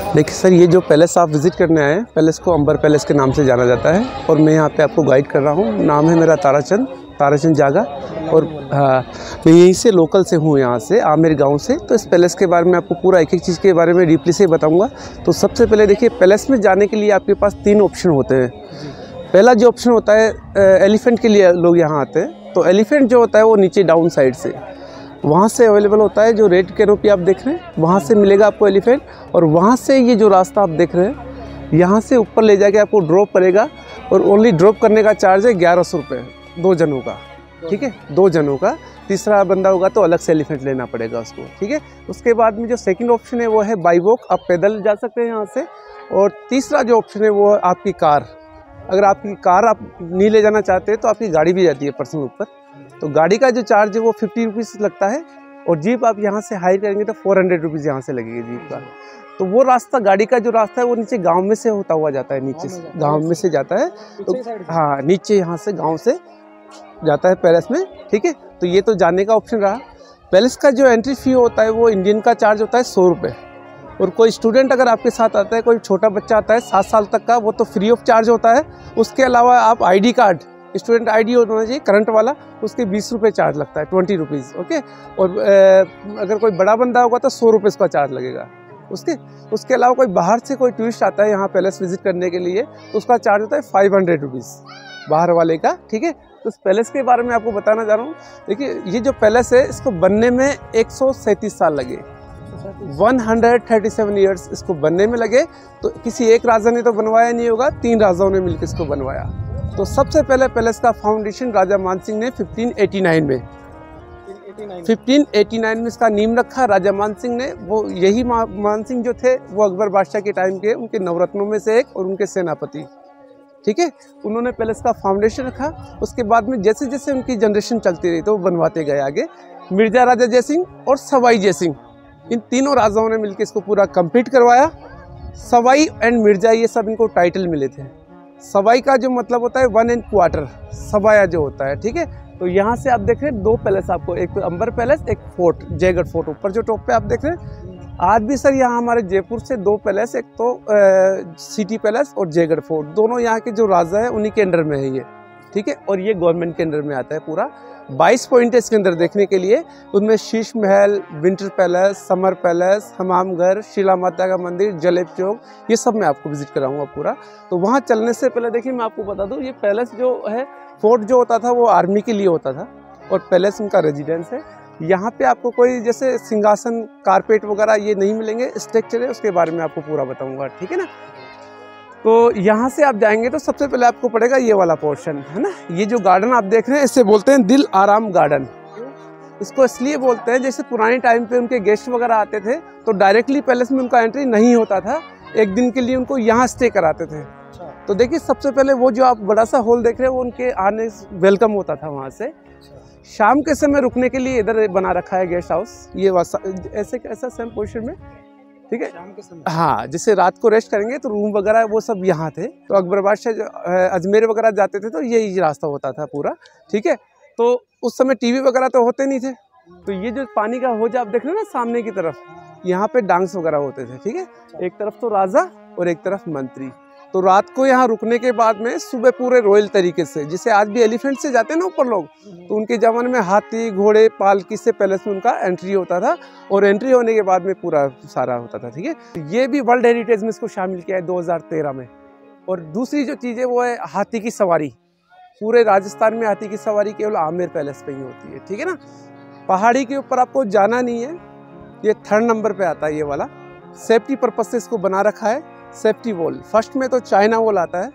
देखिए सर, ये जो पैलेस आप विज़िट करने आए हैं, पैलेस को अंबर पैलेस के नाम से जाना जाता है और मैं यहाँ पे आपको गाइड कर रहा हूँ। नाम है मेरा ताराचंद जागा और हाँ, मैं यहीं से लोकल से हूँ, यहाँ से आमेर गांव से। तो इस पैलेस के बारे में आपको पूरा एक एक चीज़ के बारे में डीपली से बताऊँगा। तो सबसे पहले देखिए, पैलेस में जाने के लिए आपके पास 3 ऑप्शन होते हैं। पहला जो ऑप्शन होता है, एलिफेंट के लिए लोग यहाँ आते हैं। तो एलिफेंट जो होता है वो नीचे डाउन साइड से वहाँ से अवेलेबल होता है। जो रेड कैनोपी आप देख रहे हैं वहाँ से मिलेगा आपको एलिफेंट, और वहाँ से ये जो रास्ता आप देख रहे हैं यहाँ से ऊपर ले जाके आपको ड्रॉप करेगा। और ओनली ड्रॉप करने का चार्ज है 1100 रुपये 2 जनों का, ठीक है, 2 जनों का। तीसरा बंदा होगा तो अलग से एलिफेंट लेना पड़ेगा उसको, ठीक है। उसके बाद में जो सेकंड ऑप्शन है वो है बाई वॉक, आप पैदल जा सकते हैं यहाँ से। और तीसरा जो ऑप्शन है वो है आपकी कार। अगर आपकी कार आप नहीं ले जाना चाहते तो आपकी गाड़ी भी जाती है पर्सनल ऊपर। तो गाड़ी का जो चार्ज है वो 50 रुपीज़ लगता है, और जीप आप यहाँ से हायर करेंगे तो 400 रुपीज़ यहाँ से लगेगी जीप का। तो वो रास्ता, गाड़ी का जो रास्ता है वो नीचे गांव में से होता हुआ जाता है, नीचे से गांव में से जाता है। तो हाँ, नीचे यहाँ से गांव से जाता है पैलेस में, ठीक है। तो ये तो जाने का ऑप्शन रहा। पैलेस का जो एंट्री फ़ी होता है वो इंडियन का चार्ज होता है 100 रुपये। और कोई स्टूडेंट अगर आपके साथ आता है, कोई छोटा बच्चा आता है 7 साल तक का, वो तो फ्री ऑफ चार्ज होता है। उसके अलावा आप ID कार्ड, स्टूडेंट ID होना चाहिए करंट वाला, उसके 20 रुपये चार्ज लगता है, 20 रुपीज़, ओके। और अगर कोई बड़ा बंदा होगा तो 100 रुपये उसका चार्ज लगेगा, उसके अलावा कोई बाहर से कोई टूरिस्ट आता है यहाँ पैलेस विजिट करने के लिए तो उसका चार्ज होता है 500 रुपीज़ बाहर वाले का, ठीक है। तो इस पैलेस के बारे में आपको बताना चाह रहा हूँ। देखिए, ये जो पैलेस है इसको बनने में 137 साल लगे, 137 ईयर्स इसको बनने में लगे। तो किसी एक राजा ने तो बनवाया नहीं होगा, 3 राजाओं ने मिलकर इसको बनवाया। तो सबसे पहले पैलेस का फाउंडेशन राजा मानसिंह ने 1589 में इसका नींव रखा। राजा मानसिंह ने, वो यही मानसिंह जो थे वो अकबर बादशाह के टाइम के उनके नवरत्नों में से एक और उनके सेनापति, ठीक है। उन्होंने पैलेस का फाउंडेशन रखा। उसके बाद में जैसे जैसे उनकी जनरेशन चलती रही तो वो बनवाते गए आगे। मिर्जा राजा जयसिंह और सवाई जयसिंह, इन तीनों राजाओं ने मिलकर इसको पूरा कंप्लीट करवाया। सवाई एंड मिर्जा, ये सब इनको टाइटल मिले थे। सवाई का जो मतलब होता है 1 एंड क्वार्टर, सवाया जो होता है, ठीक है। तो यहाँ से आप देख रहे हैं 2 पैलेस आपको, एक तो अंबर पैलेस, एक फोर्ट जयगढ़ फोर्ट ऊपर जो टॉप पे आप देख रहे हैं। आज भी सर यहाँ हमारे जयपुर से 2 पैलेस, एक तो सिटी पैलेस और जयगढ़ फोर्ट, दोनों यहाँ के जो राजा है उन्हीं के अंडर में है ये, ठीक है। और ये गवर्नमेंट के अंडर में आता है पूरा। 22 पॉइंट है इसके अंदर देखने के लिए। उनमें Sheesh Mahal, winter palace, summer palace, हमाम घर, शिला माता का मंदिर, जलेब चौक, ये सब मैं आपको विजिट कराऊंगा पूरा। तो वहाँ चलने से पहले देखिए मैं आपको बता दूँ, ये पैलेस जो है, फोर्ट जो होता था वो आर्मी के लिए होता था और पैलेस उनका रेजिडेंस है। यहाँ पे आपको कोई जैसे सिंहासन, कारपेट वगैरह ये नहीं मिलेंगे, स्ट्रक्चर है उसके बारे में आपको पूरा बताऊँगा, ठीक है ना। तो यहाँ से आप जाएंगे तो सबसे पहले आपको पड़ेगा ये वाला पोर्शन, है ना। ये जो गार्डन आप देख रहे हैं इसे बोलते हैं दिल आराम गार्डन। इसको इसलिए बोलते हैं, जैसे पुराने टाइम पे उनके गेस्ट वगैरह आते थे तो डायरेक्टली पैलेस में उनका एंट्री नहीं होता था, एक दिन के लिए उनको यहाँ स्टे कराते थे। तो देखिए, सबसे पहले वो जो आप बड़ा सा हॉल देख रहे हैं वो उनके आने वेलकम होता था वहाँ से। शाम के समय रुकने के लिए इधर बना रखा है गेस्ट हाउस, ये ऐसा सेम पोजिशन में, ठीक है। हाँ, जैसे रात को रेस्ट करेंगे तो रूम वगैरह वो सब यहाँ थे। तो अकबर बादशाह अजमेर वगैरह जाते थे तो यही रास्ता होता था पूरा, ठीक है। तो उस समय टीवी वगैरह तो होते नहीं थे। तो ये जो पानी का हौज आप देख रहे हैं ना सामने की तरफ, यहाँ पे डांस वगैरह होते थे, ठीक है। एक तरफ तो राजा और एक तरफ मंत्री। तो रात को यहाँ रुकने के बाद में सुबह पूरे रॉयल तरीके से, जैसे आज भी एलिफेंट से जाते हैं ना ऊपर लोग, तो उनके ज़माने में हाथी, घोड़े, पालकी से पैलेस में उनका एंट्री होता था। और एंट्री होने के बाद में पूरा सारा होता था, ठीक है। ये भी वर्ल्ड हेरिटेज में इसको शामिल किया है 2013 में। और दूसरी जो चीज़ है वो है हाथी की सवारी। पूरे राजस्थान में हाथी की सवारी केवल आमेर पैलेस पे ही होती है, ठीक है ना। पहाड़ी के ऊपर आपको जाना नहीं है, ये 3rd नंबर पे आता है ये वाला। सेफ्टी पर्पज से इसको बना रखा है, सेफ्टी वॉल। फर्स्ट में तो चाइना वॉल आता है,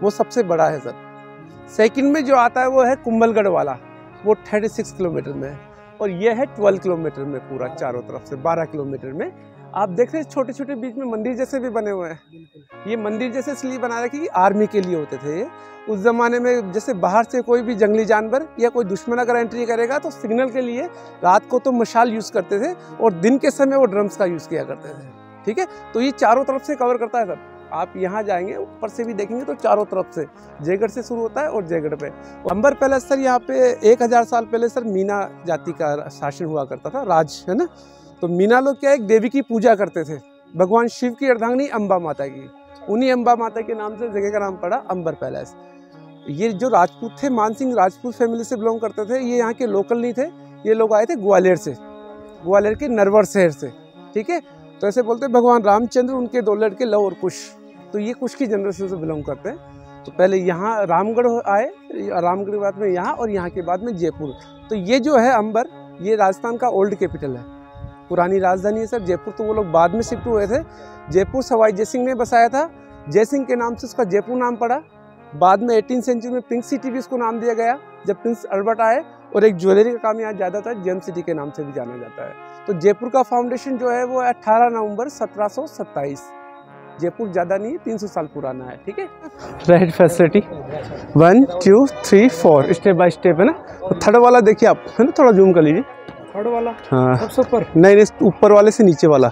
वो सबसे बड़ा है सर। सेकंड में जो आता है वो है कुंभलगढ़ वाला, वो 36 किलोमीटर में है। और ये है 12 किलोमीटर में पूरा चारों तरफ से, 12 किलोमीटर में। आप देख रहे हैं छोटे छोटे बीच में मंदिर जैसे भी बने हुए हैं। ये मंदिर जैसे इसलिए बना रखे कि आर्मी के लिए होते थे ये। उस ज़माने में जैसे बाहर से कोई भी जंगली जानवर या कोई दुश्मन अगर एंट्री करेगा तो सिग्नल के लिए रात को तो मशाल यूज़ करते थे और दिन के समय वो ड्रम्स का यूज़ किया करते थे, ठीक है। तो ये चारों तरफ से कवर करता है सर। आप यहाँ जाएंगे ऊपर से भी देखेंगे तो चारों तरफ से, जयगढ़ से शुरू होता है और जयगढ़ पे। अंबर पैलेस सर, यहाँ पे 1000 साल पहले सर मीना जाति का शासन हुआ करता था, राज, है ना। तो मीना लोग क्या एक देवी की पूजा करते थे, भगवान शिव की अर्धांगिनी अम्बा माता की, उन्हीं अम्बा माता के नाम से जगह का नाम पड़ा अंबर पैलेस। ये जो राजपूत थे, मानसिंह राजपूत फैमिली से बिलोंग करते थे, ये यहाँ के लोकल नहीं थे, ये लोग आए थे ग्वालियर से, ग्वालियर के नरवर शहर से, ठीक है। तो ऐसे बोलते हैं भगवान रामचंद्र, उनके 2 लड़के लव और कुश, तो ये कुश की जनरेशन से बिलोंग करते हैं। तो पहले यहाँ रामगढ़ आए, रामगढ़ के बाद में यहाँ, और यहाँ के बाद में जयपुर। तो ये जो है अंबर, ये राजस्थान का ओल्ड कैपिटल है, पुरानी राजधानी है सर। जयपुर तो वो लोग बाद में शिफ्ट हुए थे। जयपुर सवाई जयसिंह ने बसाया था, जयसिंह के नाम से उसका जयपुर नाम पड़ा। बाद में 18वीं सेंचुरी में पिंक सिटी भी उसको नाम दिया गया जब प्रिंस अल्बर्ट आए, और एक ज्वेलरी का काम यहाँ ज़्यादा था, जेम सिटी के नाम से भी जाना जाता है। तो जयपुर का फाउंडेशन जो है वो 18 नवंबर 1727, जयपुर ज़्यादा नहीं है, 300 साल पुराना है, ठीक है। Right facility 1 2 3 4 step by step है ना। तो थर्ड वाला देखिए आप, है ना, थोड़ा जूम कर लीजिए। थर्ड वाला? हाँ, सबसे ऊपर? नहीं, ऊपर वाले से नीचे वाला,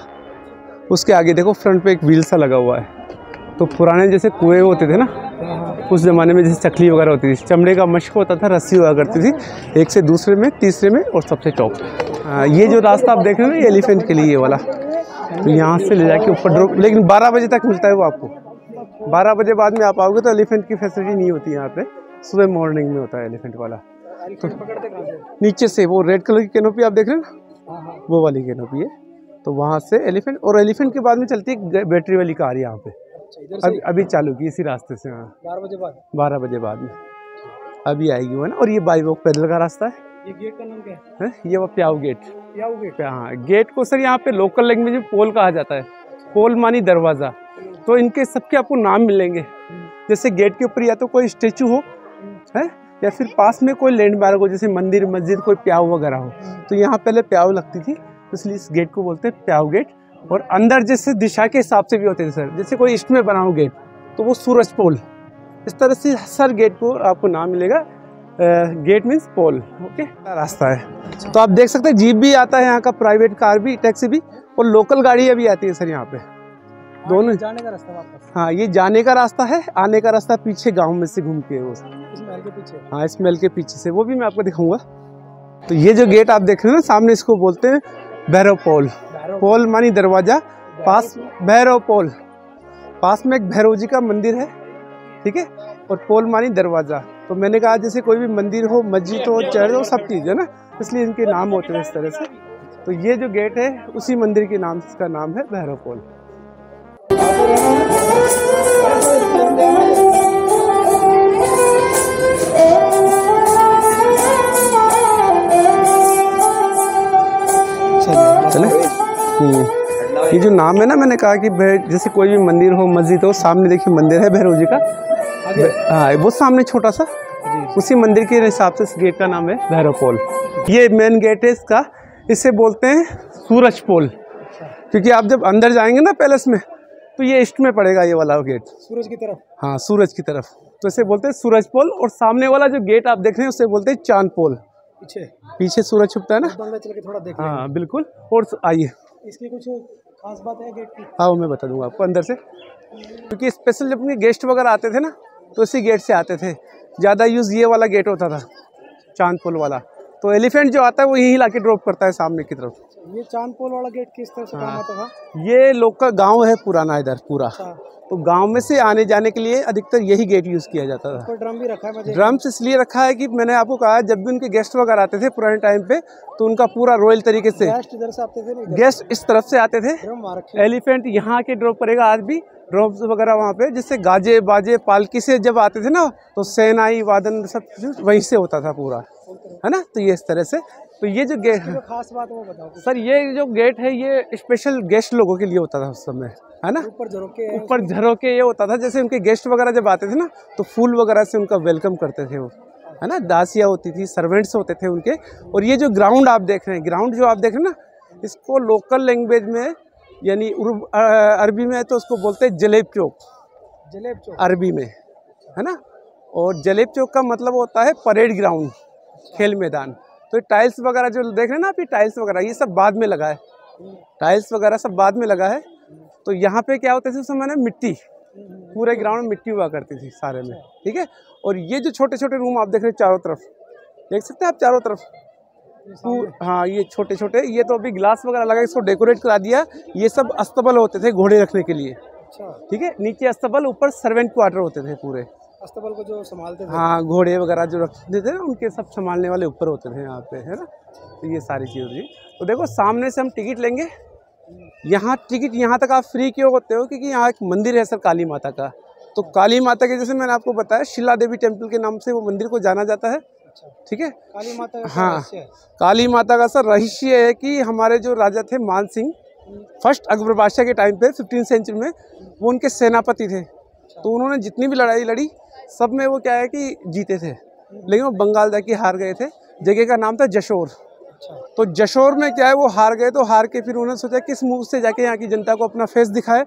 उसके आगे देखो फ्रंट पे एक व्हील सा लगा हुआ है। तो पुराने जैसे कुएं होते थे ना, उस ज़माने में जैसे चकली वगैरह होती थी, चमड़े का मश्क होता था, रस्सी हुआ करती थी, एक से दूसरे में, तीसरे में, और सबसे टॉप। ये जो रास्ता आप देख रहे हैं ना, ये एलिफेंट के लिए ये वाला, तो यहाँ से ले जाके ऊपर ड्रॉप, लेकिन 12 बजे तक मिलता है वो आपको। 12 बजे बाद में आप आओगे तो एलिफेंट की फैसिलिटी नहीं होती यहाँ पे, सुबह मॉर्निंग में होता है एलिफेंट वाला। तो नीचे से वो रेड कलर की कैनोपी आप देख रहे हैं ना, वो वाली कैनोपी है, तो वहाँ से एलिफेंट, और एलिफेंट के बाद में चलती है बैटरी वाली कार यहाँ पे, अभी चालू की इसी रास्ते से। हाँ, 12 बजे बाद में अभी आएगी वो, है ना। और ये बाई वॉक पैदल का रास्ता है। ये गेट का नाम क्या है? ये वो प्याऊ गेट। प्याऊ गेट? हाँ, गेट को सर यहाँ पे लोकल लैंग्वेज में पोल कहा जाता है, पोल मानी दरवाज़ा। तो इनके सबके आपको नाम मिलेंगे, जैसे गेट के ऊपर या तो कोई स्टेचू हो, है, या फिर पास में कोई लैंडमार्क हो, जैसे मंदिर, मस्जिद, कोई प्याऊ वगैरह हो। तो यहाँ पहले प्याऊ लगती थी, इसलिए इस गेट को बोलते हैं प्याऊ गेट। और अंदर जैसे दिशा के हिसाब से भी होते थे सर, जैसे कोई ईस्ट में बना हो गेट तो वो सूरज पोल, इस तरह से सर गेट को आपको नाम मिलेगा। गेट मीन्स पोल, ओके। रास्ता है तो आप देख सकते हैं, जीप भी आता है यहाँ का, प्राइवेट कार भी, टैक्सी भी, और लोकल गाड़ियाँ भी आती है सर यहाँ पे, दोनों। जाने का रास्ता वापस? हाँ, ये जाने का रास्ता है, आने का रास्ता पीछे गाँव में से घूम के वो, इस महल के पीछे? हाँ, इस महल के पीछे से, वो भी मैं आपको दिखाऊंगा। तो ये जो गेट आप देख रहे हैं ना सामने, इसको बोलते हैं भैरव पोल। पोल मानी दरवाजा, पास भैरव पोल, पास में एक भैरव जी का मंदिर है, ठीक है, और पोल मानी दरवाजा। तो मैंने कहा जैसे कोई भी मंदिर हो, मस्जिद हो, चर्च हो, सब चीज़ है ना, इसलिए इनके नाम होते हैं इस तरह से। तो ये जो गेट है उसी मंदिर के नाम, इसका नाम है भैरव पोल। चले। ये जो नाम है ना, मैंने कहा कि जैसे कोई भी मंदिर हो, मस्जिद हो, सामने देखिए मंदिर है भैरव जी का, हाँ, वो सामने छोटा सा, उसी मंदिर के हिसाब से इस गेट का नाम है भैरव पोल। ये मेन गेट है इसका, इसे बोलते हैं सूरज पोल, क्योंकि आप जब अंदर जाएंगे ना पैलेस में, तो ये ईस्ट में पड़ेगा ये वाला गेट, सूरज की तरफ। हाँ, सूरज की तरफ, तो इसे बोलते हैं सूरज पोल। और सामने वाला जो गेट आप देख रहे हैं उसे बोलते हैं चांद पोल, पीछे सूरज छुपता है ना। चल के थोड़ा देख, हाँ बिल्कुल। और आइए, इसकी कुछ खास बात है गेट की? हाँ, वो मैं बता दूंगा आपको अंदर से, क्योंकि स्पेशल जब गेस्ट वगैरह आते थे ना, तो इसी गेट से आते थे। ज़्यादा यूज़ ये वाला गेट होता था, चांद पोल वाला। तो एलिफेंट जो आता है वो यहीं लाके ड्रॉप करता है सामने की तरफ। ये चांद पोल वाला गेट किस तरह से काम आता था? ये लोकल गांव है पुराना इधर पूरा, तो गांव में से आने जाने के लिए अधिकतर यही गेट यूज़ किया जाता था। ड्रम भी रखा है? ड्रम्स इसलिए रखा है कि मैंने आपको कहा, जब भी उनके गेस्ट वगैरह आते थे पुराने टाइम पे, तो उनका पूरा रॉयल तरीके से गेस्ट इधर से आते थे, गेस्ट इस तरफ से आते थे। एलिफेंट यहाँ के ड्रॉप करेगा आज भी, ड्रॉप्स वगैरह वहाँ पे, जिससे गाजे बाजे पालकी से जब आते थे ना, तो सेनाई वादन सब वहीं से होता था पूरा, है ना। तो ये इस तरह से, तो ये जो गेट है, खास बात वो बताओ सर। ये जो गेट है ये स्पेशल गेस्ट लोगों के लिए होता था उस समय, है ना। ऊपर झरोके ये होता था, जैसे उनके गेस्ट वगैरह जब आते थे ना, तो फूल वगैरह से उनका वेलकम करते थे वो, है ना। दासियाँ होती थी, सर्वेंट्स होते थे उनके। और ये जो ग्राउंड आप देख रहे हैं, ग्राउंड जो आप देख रहे हैं ना, इसको लोकल लैंग्वेज में, यानी अरबी में तो उसको बोलते हैं जलेब चौक, अरबी में, है ना। और जलेब चौक का मतलब होता है परेड ग्राउंड, खेल मैदान। तो टाइल्स वगैरह जो देख रहे हैं ना, अभी टाइल्स वगैरह ये सब बाद में लगा है, टाइल्स वगैरह सब बाद में लगा है। तो यहाँ पे क्या होता है, उस समय ना मिट्टी, पूरे ग्राउंड में मिट्टी हुआ करती थी सारे में, ठीक है। और ये जो छोटे छोटे रूम आप देख रहे हैं चारों तरफ, देख सकते हैं आप चारों तरफ, हाँ ये छोटे छोटे, ये तो अभी ग्लास वगैरह लगा इसको डेकोरेट करा दिया। ये सब अस्तबल होते थे घोड़े रखने के लिए। अच्छा। ठीक है, नीचे अस्तबल, ऊपर सर्वेंट क्वार्टर होते थे पूरे। अस्तबल को जो संभालते थे। हाँ, घोड़े वगैरह जो रखते थे उनके सब संभालने वाले ऊपर होते थे यहाँ पे, है ना। तो ये सारी चीज़ होती। तो देखो सामने से हम टिकट लेंगे। यहाँ टिकट यहाँ तक आप फ्री क्यों होते हो? क्योंकि यहाँ एक मंदिर है सर काली माता का। तो काली माता के, जैसे मैंने आपको बताया, शिला देवी टेम्पल के नाम से वो मंदिर को जाना जाता है। ठीक है, काली माता का हाँ, काली माता का सर रहस्य है कि हमारे जो राजा थे मान सिंह, फर्स्ट अकबर बादशाह के टाइम पे 15वीं सेंचुरी में, वो उनके सेनापति थे। तो उन्होंने जितनी भी लड़ाई लड़ी सब में वो क्या है कि जीते थे, लेकिन वो बंगाल जाके हार गए थे। जगह का नाम था जशोर। तो जशोर में क्या है वो हार गए। तो हार के फिर उन्होंने सोचा किस मुंह से जाके यहाँ की जनता को अपना फेस दिखाए।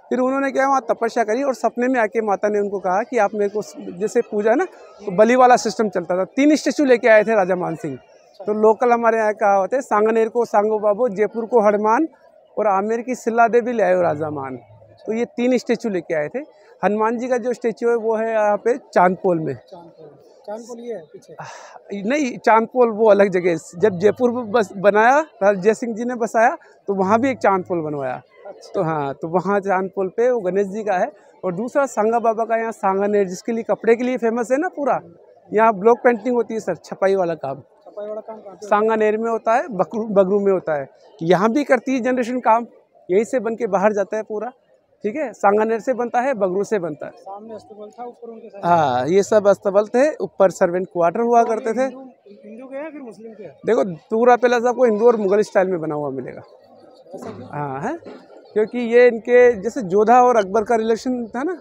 फिर उन्होंने क्या वहाँ तपस्या करी और सपने में आके माता ने उनको कहा कि आप मेरे को, जैसे पूजा है ना, तो बलि वाला सिस्टम चलता था। 3 स्टेचू लेके आए थे राजा मान सिंह। तो लोकल हमारे यहाँ कहा होते हैं, सांगनेर को सांगो बाबू, जयपुर को हनुमान और आमेर की सिल्ला देवी ले आयो राजा मान। तो ये 3 स्टेचू लेके आए थे। हनुमान जी का जो स्टेचू है वो है यहाँ पे चांदपोल में। चांदपोल ये है पीछे? नहीं, चांदपोल वो अलग जगह। जब जयपुर बस बनाया जय सिंह जी ने बसाया तो वहाँ भी एक चांदपोल बनवाया। तो हाँ, तो वहाँ चांदपोल पे वो गणेश जी का है। और दूसरा सांगा बाबा का यहाँ सांगानेर, जिसके लिए कपड़े के लिए फेमस है ना पूरा। यहाँ ब्लॉक पेंटिंग होती है सर, छपाई वाला काम। छपाई वाला काम कहाँ पे? सांगानेर में होता है, बगरू में होता है। यहाँ भी करती है जनरेशन काम, यहीं से बन के बाहर जाता है पूरा। ठीक है, सांगानेर से बनता है, बगरू से बनता है। सामने अस्तबल था, ऊपर उनके साथ। हाँ, ये सब अस्तबल थे, ऊपर सर्वेंट क्वार्टर हुआ करते थे। हिंदू के हैं फिर मुस्लिम के? देखो पूरा पैलेस आपको हिंदू और मुगल स्टाइल में बना हुआ मिलेगा। हाँ है, क्योंकि ये इनके जैसे जोधा और अकबर का रिलेशन था ना,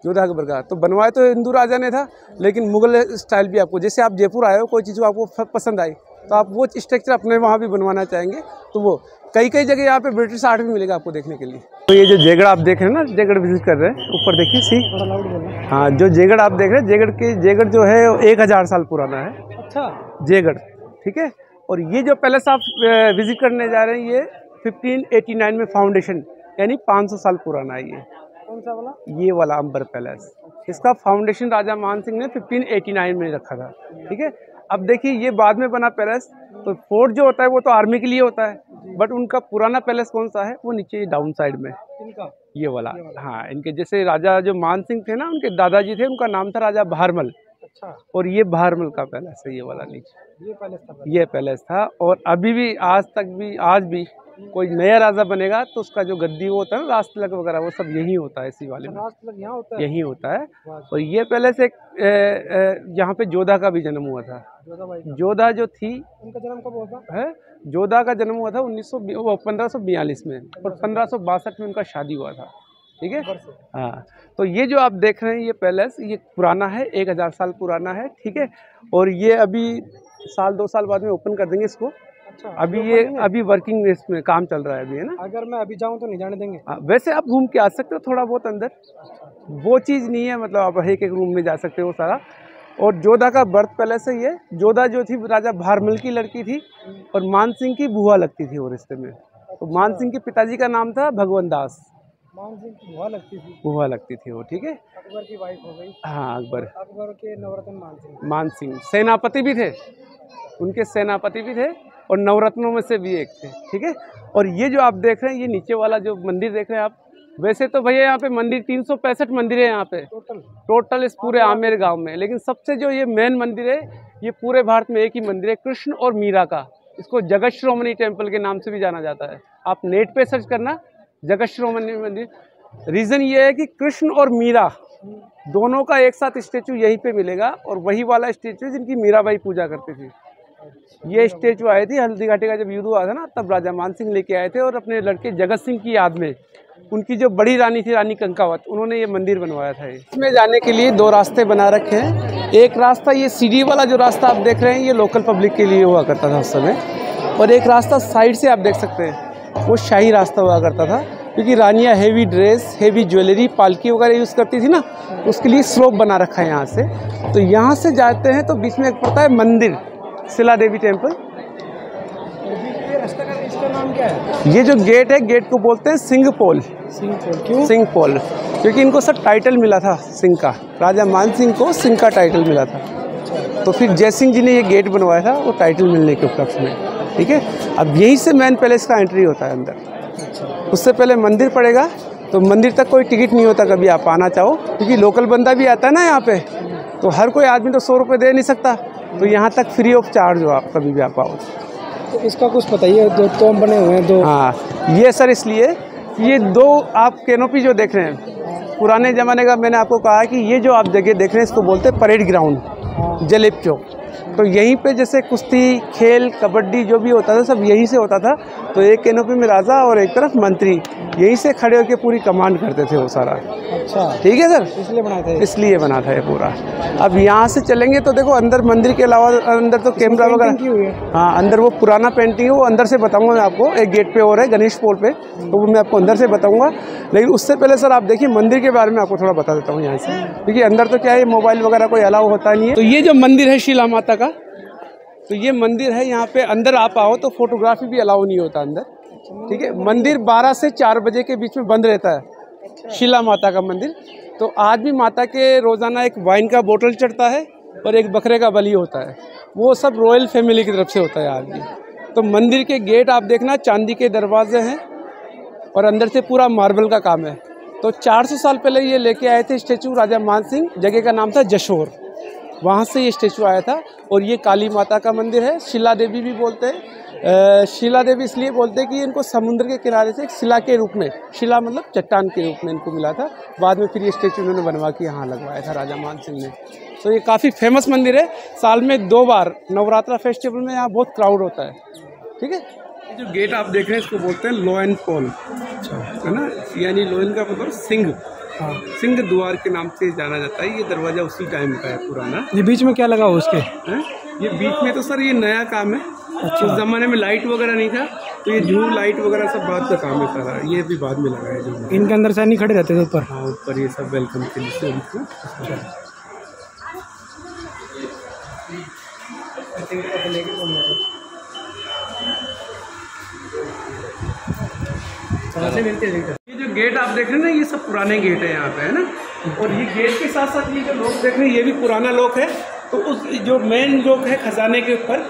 जोधा अकबर का, तो बनवाया तो हिंदू राजा ने था, लेकिन मुगल स्टाइल भी आपको, जैसे आप जयपुर आए हो, कोई चीज़ आपको पसंद आई तो आप वो स्ट्रक्चर अपने वहाँ भी बनवाना चाहेंगे तो वो कई जगह यहाँ पे ब्रिटिश आर्ट भी मिलेगा आपको देखने के लिए। तो ये जो जेगड़ आप देख रहे हैं ना, जेगड़ विजिट कर रहे हैं, ऊपर देखिए सी। हाँ, जो जेगड़ आप देख रहे हैं, जेगड़ जो है 1000 साल पुराना है। अच्छा, जेगड़। ठीक है, और ये जो पैलेस आप विजिट करने जा रहे हैं, ये 1589 में फाउंडेशन, यानी 500 साल पुराना है ये। कौन सा वाला? ये वाला अंबर पैलेस, इसका फाउंडेशन राजा मान सिंह ने 1589 में रखा था। ठीक है, अब देखिए ये बाद में बना पैलेस। तो फोर्ट जो होता है वो तो आर्मी के लिए होता है, बट उनका पुराना पैलेस कौन सा है, वो नीचे डाउन साइड में इनका, ये वाला। हाँ, इनके जैसे राजा जो मान सिंह थे ना, उनके दादाजी थे, उनका नाम था राजा भारमल। अच्छा, और ये भारमल का पैलेस है, ये वाला नीचे, ये पैलेस था। और अभी भी आज भी कोई नया राजा बनेगा तो उसका जो गद्दी वो होता है ना, राजतिलक वगैरह, वो सब यही होता है, इसी वाले में यहाँ होता है, यही होता है। और ये पैलेस एक यहाँ पे जोधा का भी जन्म हुआ था। जोधा जो थी, उनका जन्म कब हुआ था? है, जोधा का जन्म हुआ था 1542 में, और 1562 में उनका शादी हुआ था। ठीक है, हाँ। तो ये जो आप देख रहे हैं ये पैलेस, ये पुराना है, 1000 साल पुराना है। ठीक है, और ये अभी 1-2 साल बाद में ओपन कर देंगे इसको। अच्छा, अभी ये अभी वर्किंग इसमें काम चल रहा है अभी, है ना। अगर मैं अभी जाऊँ तो नहीं जाने देंगे? वैसे आप घूम के आ सकते हो थोड़ा बहुत अंदर, वो चीज़ नहीं है, मतलब आप एक रूम में जा सकते हो सारा। और जोधा का बर्थ पैलेस है ये। जोधा जो थी राजा भारमल की लड़की थी और मान सिंह की बुआ लगती थी वो रिश्ते में। तो मान सिंह के पिताजी का नाम था भगवंत दास। मान सिंह की बुआ लगती थी वो। ठीक है, अकबर की वाइफ हो गई। हाँ, अकबर के नवरत्न मान सिंह सेनापति भी थे, उनके सेनापति भी थे और नवरत्नों में से भी एक थे। ठीक है, और ये जो आप देख रहे हैं, ये नीचे वाला जो मंदिर देख रहे हैं आप, वैसे तो भैया यहाँ पे मंदिर 365 मंदिर है यहाँ पे टोटल इस पूरे आमेर गांव में। लेकिन सबसे जो ये मेन मंदिर है, ये पूरे भारत में एक ही मंदिर है, कृष्ण और मीरा का। इसको जगत श्रोमणी टेम्पल के नाम से भी जाना जाता है। आप नेट पे सर्च करना जगत श्रोमणी मंदिर। रीज़न ये है कि कृष्ण और मीरा दोनों का एक साथ स्टेचू यहीं पे मिलेगा, और वही वाला स्टेचू जिनकी मीराबाई पूजा करती थी। ये स्टेचू आए थी हल्दी घाटी का जब युद्ध हुआ था ना, तब राजा मान सिंह लेके आए थे, और अपने लड़के जगत सिंह की याद में उनकी जो बड़ी रानी थी, रानी कंकावत, उन्होंने ये मंदिर बनवाया था। इसमें जाने के लिए 2 रास्ते बना रखे हैं। एक रास्ता ये सीढ़ी वाला जो रास्ता आप देख रहे हैं, ये लोकल पब्लिक के लिए हुआ करता था उस समय, और एक रास्ता साइड से आप देख सकते हैं, वो शाही रास्ता हुआ करता था। क्योंकि रानियाँ हेवी ड्रेस, हेवी ज्वेलरी, पालकी वगैरह यूज़ करती थी ना, उसके लिए स्लोप बना रखा है यहाँ से। तो यहाँ से जाते हैं तो बीच में एक पड़ता है मंदिर, शिला देवी टेम्पल। इसका नाम क्या है? ये जो गेट है, गेट को बोलते हैं सिंह पोल। क्यों सिंह पोल? क्योंकि इनको सब टाइटल मिला था सिंह का, राजा मान सिंह को सिंह का टाइटल मिला था। तो फिर जय सिंह जी ने ये गेट बनवाया था वो टाइटल मिलने के उपलक्ष्य में, ठीक है। अब यहीं से मैन पैलेस का एंट्री होता है अंदर। उससे पहले मंदिर पड़ेगा, तो मंदिर तक कोई टिकट नहीं होता कभी आप आना चाहो, क्योंकि लोकल बंदा भी आता है ना यहाँ पे, तो हर कोई आदमी तो 100 रुपये दे नहीं सकता, तो यहाँ तक फ्री ऑफ चार्ज हो आप कभी भी आप आओ। तो इसका कुछ बताइए, दो टॉम बने हुए हैं दो। हाँ, ये सर इसलिए ये दो आप कैनोपी जो देख रहे हैं पुराने ज़माने का, मैंने आपको कहा कि ये जो आप जगह देख रहे हैं इसको बोलते हैं परेड ग्राउंड, जलेब चौक। तो यहीं पे जैसे कुश्ती, खेल, कबड्डी जो भी होता था सब यहीं से होता था। तो एक कैनोपी में राजा और एक तरफ मंत्री यहीं से खड़े होकर पूरी कमांड करते थे वो सारा। अच्छा, ठीक है सर, इसलिए बना था। इसलिए बना था ये पूरा। अब यहाँ से चलेंगे तो देखो अंदर मंदिर के अलावा अंदर तो कैमरा वगैरह, हाँ अंदर वो पुराना पेंटिंग है, वो अंदर से बताऊंगा मैं आपको। एक गेट पे और है गणेश पोल पे, तो वो मैं आपको अंदर से बताऊंगा। लेकिन उससे पहले सर आप देखिए मंदिर के बारे में आपको थोड़ा बता देता हूँ यहाँ से, क्योंकि अंदर तो क्या है मोबाइल वगैरह कोई अलाउ होता नहीं है। तो ये जो मंदिर है शीला माता का, तो ये मंदिर है, यहाँ पे अंदर आप आओ तो फोटोग्राफी भी अलाउ नहीं होता अंदर, ठीक है। मंदिर 12 से 4 बजे के बीच में बंद रहता है, शीला माता का मंदिर। तो आज भी माता के रोज़ाना एक वाइन का बोतल चढ़ता है और एक बकरे का बलि होता है, वो सब रॉयल फैमिली की तरफ से होता है आज भी। तो मंदिर के गेट आप देखना चांदी के दरवाजे हैं और अंदर से पूरा मार्बल का काम है। तो 400 साल पहले ये लेके आए थे स्टेचू राजा मान सिंह, जगह का नाम था जशोर, वहाँ से ये स्टेचू आया था। और ये काली माता का मंदिर है, शिला देवी भी बोलते हैं। शिला देवी इसलिए बोलते हैं कि इनको समुद्र के किनारे से एक शिला के रूप में, शिला मतलब चट्टान के रूप में इनको मिला था। बाद में फिर ये स्टेचू उन्होंने बनवा के यहाँ लगवाया था राजा मान सिंह ने। तो ये काफ़ी फेमस मंदिर है, साल में 2 बार नवरात्रा फेस्टिवल में यहाँ बहुत क्राउड होता है, ठीक है। जो गेट आप देख रहे हैं इसको बोलते हैं लोयन पोल, है ना, यानी लोयन का मतलब सिंह, हाँ सिंह द्वार के नाम से जाना जाता है। ये दरवाजा उसी टाइम का है पुराना। ये बीच में क्या लगा हो उसके? ये बीच में तो सर ये नया काम है। अच्छा। उस जमाने में लाइट वगैरह नहीं था, तो ये झूम लाइट वगैरह सब बाद का काम है सारा, ये भी बाद में लगा है जो। इनके अंदर सैनिक खड़े रहते थे ऊपर? हाँ ऊपर ये सब वेलकम के लिए। ये जो गेट आप देख रहे हैं ना, ये सब पुराने गेट है यहाँ पे, है ना। और ये गेट के साथ साथ ये जो लॉक देख रहे हैं ये भी पुराना लॉक है। तो उस जो मेन लॉक है खजाने के ऊपर,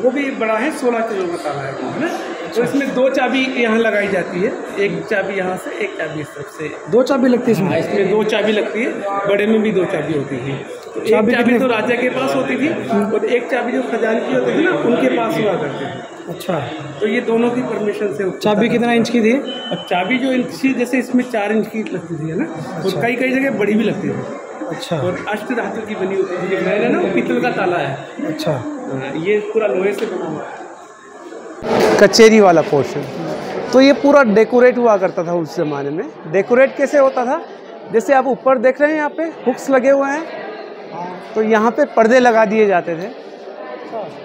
वो भी बड़ा है, 16 किलो का ताला है ना। तो इसमें 2 चाबी यहाँ लगाई जाती है, एक चाबी यहाँ से, एक चाबी इस तरफ से। 2 चाबी लगती है इसमें? हाँ, इसमें 2 चाबी लगती है, बड़े में भी 2 चाबी होती थी। तो एक चाबी तो राजा के पास होती थी और एक चाबी जो खजाने की होती थी ना उनके पास हुआ करती थी। अच्छा, तो ये दोनों की परमिशन से। चाबी कितना इंच की थी? और चाबी जो इंच की, जैसे इसमें 4 इंच की लगती थी, है ना। अच्छा। और कई जगह बड़ी भी लगती थी। अच्छा। और अष्ट धातु की बनी होती थी, है ना, वो पीतल का ताला है। अच्छा। ये पूरा लोहे से बना हुआ है, कचेरी वाला पोर्शन। तो ये पूरा डेकोरेट हुआ करता था उस जमाने में। डेकोरेट कैसे होता था, जैसे आप ऊपर देख रहे हैं यहाँ पे हुक्स लगे हुए हैं, तो यहाँ पे पर्दे लगा दिए जाते थे।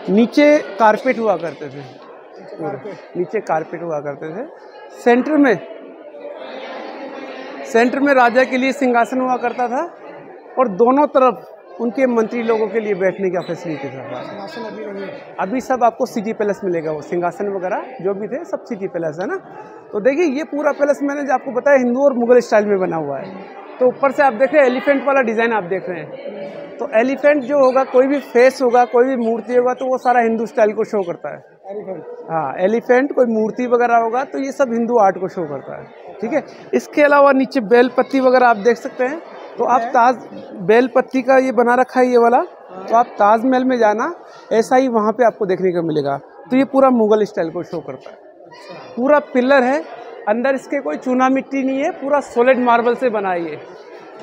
नीचे कारपेट हुआ करते थे, नीचे कारपेट हुआ करते थे। सेंटर में राजा के लिए सिंहासन हुआ करता था और दोनों तरफ उनके मंत्री लोगों के लिए बैठने का फैसिलिटी था। सिंहासन अभी नहीं है, अभी सब आपको सिटी पैलेस मिलेगा, वो सिंहासन वगैरह जो भी थे सब सिटी पैलेस है ना। तो देखिए ये पूरा पैलेस मैंने जो आपको बताया हिंदू और मुगल स्टाइल में बना हुआ है। तो ऊपर से आप देख रहे हैं एलिफेंट वाला डिज़ाइन आप देख रहे हैं। तो एलिफेंट जो होगा, कोई भी फेस होगा, कोई भी मूर्ति होगा, तो वो सारा हिंदू स्टाइल को शो करता है। हाँ, एलिफेंट कोई मूर्ति वगैरह होगा तो ये सब हिंदू आर्ट को शो करता है, ठीक है। इसके अलावा नीचे बेल पत्ती वगैरह आप देख सकते हैं। तो आप बेल पत्ती का ये बना रखा है ये वाला, तो आप ताजमहल में जाना ऐसा ही वहाँ पे आपको देखने को मिलेगा। तो ये पूरा मुगल स्टाइल को शो करता है। पूरा पिलर है, अंदर इसके कोई चूना मिट्टी नहीं है, पूरा सॉलिड मार्बल से बना है ये,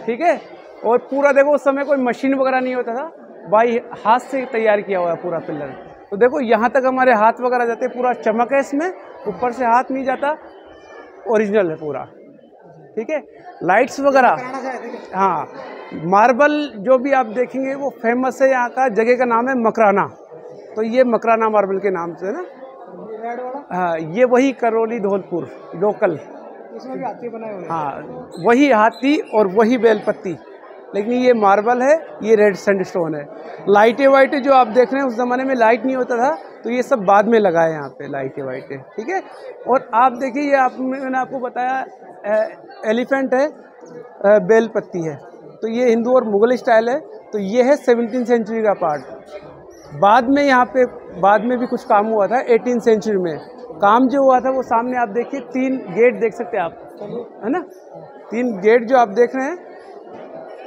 ठीक है। और पूरा देखो उस समय कोई मशीन वगैरह नहीं होता था, भाई हाथ से तैयार किया हुआ है पूरा पिलर। तो देखो यहाँ तक हमारे हाथ वगैरह जाते, पूरा चमक है इसमें, ऊपर से हाथ नहीं जाता, ओरिजिनल है पूरा, ठीक है। लाइट्स वगैरह, हाँ मार्बल जो भी आप देखेंगे वो फेमस है यहाँ का, जगह का नाम है मकराना। तो ये मकराना मार्बल के नाम से है ना। हाँ, ये वही करौली धौलपुर लोकल, इसमें भी हाथी बनाए हुए हैं। हाँ, वही हाथी और वही बेलपत्ती, लेकिन ये मार्बल है, ये रेड सैंडस्टोन है। लाइटें वाइटें जो आप देख रहे हैं, उस ज़माने में लाइट नहीं होता था, तो ये सब बाद में लगा है यहाँ पे लाइटें वाइटें, ठीक है। और आप देखिए ये मैंने आपको बताया एलिफेंट है, बेलपत्ती है, तो ये हिंदू और मुगल स्टाइल है। तो ये है 17th सेंचुरी का पार्ट। बाद में यहाँ पे बाद में भी कुछ काम हुआ था 18th सेंचुरी में। काम जो हुआ था वो सामने आप देखिए 3 गेट देख सकते हैं आप, है ना। 3 गेट जो आप देख रहे हैं,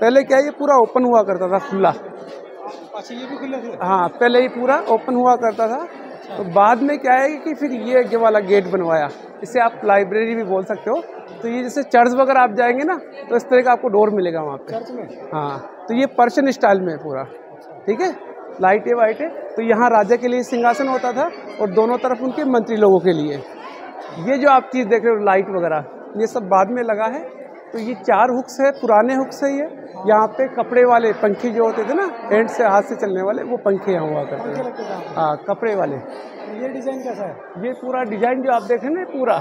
पहले क्या ये पूरा ओपन हुआ करता था, खुला। अच्छा, ये भी खुले थे? हाँ, पहले ही पूरा ओपन हुआ करता था। तो बाद में क्या है कि फिर ये वाला गेट बनवाया, इसे आप लाइब्रेरी भी बोल सकते हो। तो ये जैसे चर्च वगैरह आप जाएंगे ना, तो इस तरह का आपको डोर मिलेगा वहाँ पे चर्च में। हाँ, तो ये पर्शियन स्टाइल में है पूरा, ठीक है। लाइटें वाइटें, तो यहाँ राजा के लिए सिंहासन होता था और दोनों तरफ उनके मंत्री लोगों के लिए। ये जो आप चीज़ देख रहे हो लाइट वगैरह, ये सब बाद में लगा है। तो ये 4 हुक्स है, पुराने हुक्स है ये। यहाँ पे कपड़े वाले पंखे जो होते थे ना, हैंड से, हाथ से चलने वाले, वो पंखे यहाँ हुआ करते हैं। हाँ, कपड़े वाले। ये डिज़ाइन कैसा है? ये पूरा डिजाइन जो आप देख रहे हैं ना, पूरा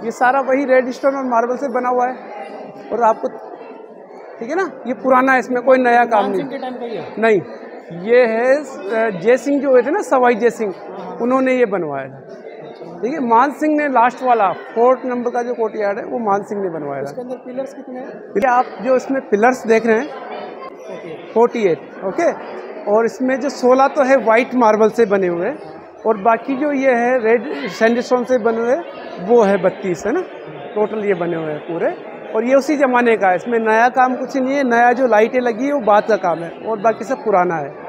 ये सारा वही रेड स्टोन और मार्बल से बना हुआ है। और आपको ठीक है ना, ये पुराना है, इसमें कोई नया काम नहीं। के टाइम का ही है? नहीं, ये है जय सिंह जो हुए थे ना, सवाई जय सिंह, उन्होंने ये बनवाया था। ठीक है, मान सिंह ने लास्ट वाला 4 नंबर का जो कोर्टयार्ड है वो मान सिंह ने बनवाया था। इसके अंदर पिलर्स कितने हैं? आप जो इसमें पिलर्स देख रहे हैं 48, ओके। और इसमें जो 16 तो है वाइट मार्बल से बने हुए, और बाकी जो ये है रेड सैंडस्टोन से बने हुए वो है 32, है ना। टोटल ये बने हुए हैं पूरे, और ये उसी ज़माने का है। इसमें नया काम कुछ नहीं है। नया जो लाइटें लगी है वो बाद का काम है, और बाकी सब पुराना है।